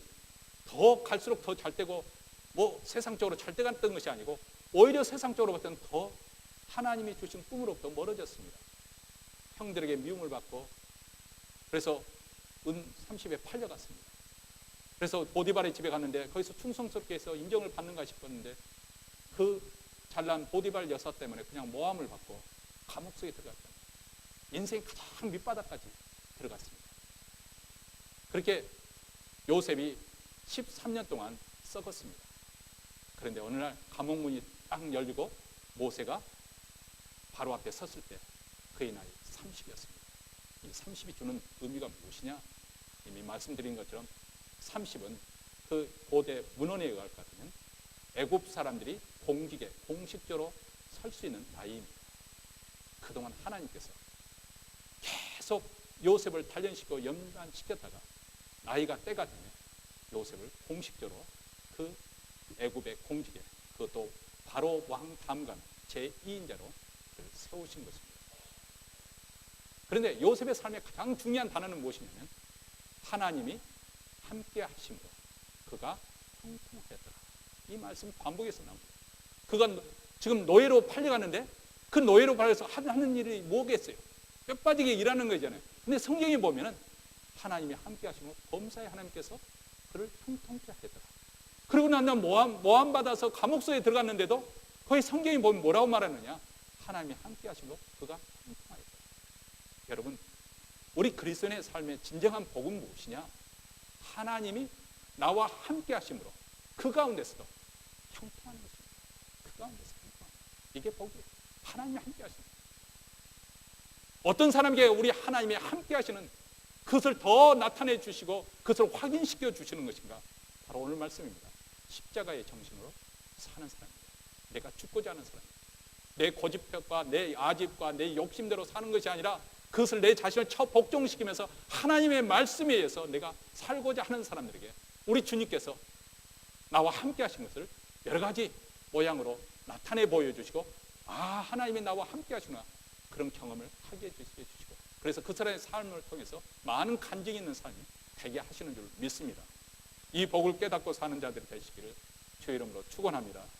더 갈수록 더 잘 되고 뭐 세상적으로 잘 되갔던 것이 아니고 오히려 세상적으로 봤을 때는 더 하나님이 주신 꿈으로부터 멀어졌습니다. 형들에게 미움을 받고 그래서 은 30에 팔려갔습니다. 그래서 보디발의 집에 갔는데 거기서 충성스럽게 해서 인정을 받는가 싶었는데 그 잘난 보디발 여사 때문에 그냥 모함을 받고 감옥 속에 들어갔다. 인생 가장 밑바닥까지 들어갔습니다. 그렇게 요셉이 13년 동안 썩었습니다. 그런데 어느 날 감옥 문이 딱 열리고 모세가 바로 앞에 섰을 때 그의 나이 30이었습니다. 이 30이 주는 의미가 무엇이냐? 이미 말씀드린 것처럼 30은 그 고대 문헌에 의할 것 같으면 애굽 사람들이 공식적으로 설 수 있는 나이입니다. 그동안 하나님께서 계속 요셉을 단련시키고 연단시켰다가 나이가 때가 되면 요셉을 공식적으로 그 애굽의 공직에, 그것도 바로 왕 다음간 제2인자로 세우신 것입니다. 그런데 요셉의 삶의 가장 중요한 단어는 무엇이냐면 하나님이 함께 하심으로 그가 형통하였더라. 이 말씀 반복해서 나옵니다. 그가 지금 노예로 팔려가는데 그 노예로 팔려서 하는 일이 뭐겠어요? 뼈 빠지게 일하는 거잖아요. 근데 성경에 보면은 하나님이 함께 하심으로 범사에 하나님께서 그를 형통케 하였더라. 그러고 난 다음 모함 받아서 감옥소에 들어갔는데도 거기 성경이 보면 뭐라고 말하느냐? 하나님이 함께 하심으로 그가 형통하였더라. 여러분, 우리 그리스도인의 삶의 진정한 복은 무엇이냐? 하나님이 나와 함께 하심으로 그 가운데서도 형통하는 것입니다. 그 가운데서 형통하는 것. 이게 복이에요. 하나님이 함께 하십니다. 어떤 사람에게 우리 하나님이 함께 하시는 그것을 더 나타내 주시고 그것을 확인시켜 주시는 것인가? 바로 오늘 말씀입니다. 십자가의 정신으로 사는 사람입니다. 내가 죽고자 하는 사람입니다. 내 고집과 내 아집과 내 욕심대로 사는 것이 아니라 그것을 내 자신을 복종시키면서 하나님의 말씀에 의해서 내가 살고자 하는 사람들에게 우리 주님께서 나와 함께 하신 것을 여러 가지 모양으로 나타내 보여주시고 하나님이 나와 함께 하시구나 그런 경험을 하게 해주시고 그래서 그 사람의 삶을 통해서 많은 간증이 있는 삶이 되게 하시는 줄 믿습니다. 이 복을 깨닫고 사는 자들이 되시기를 주의 이름으로 축원합니다.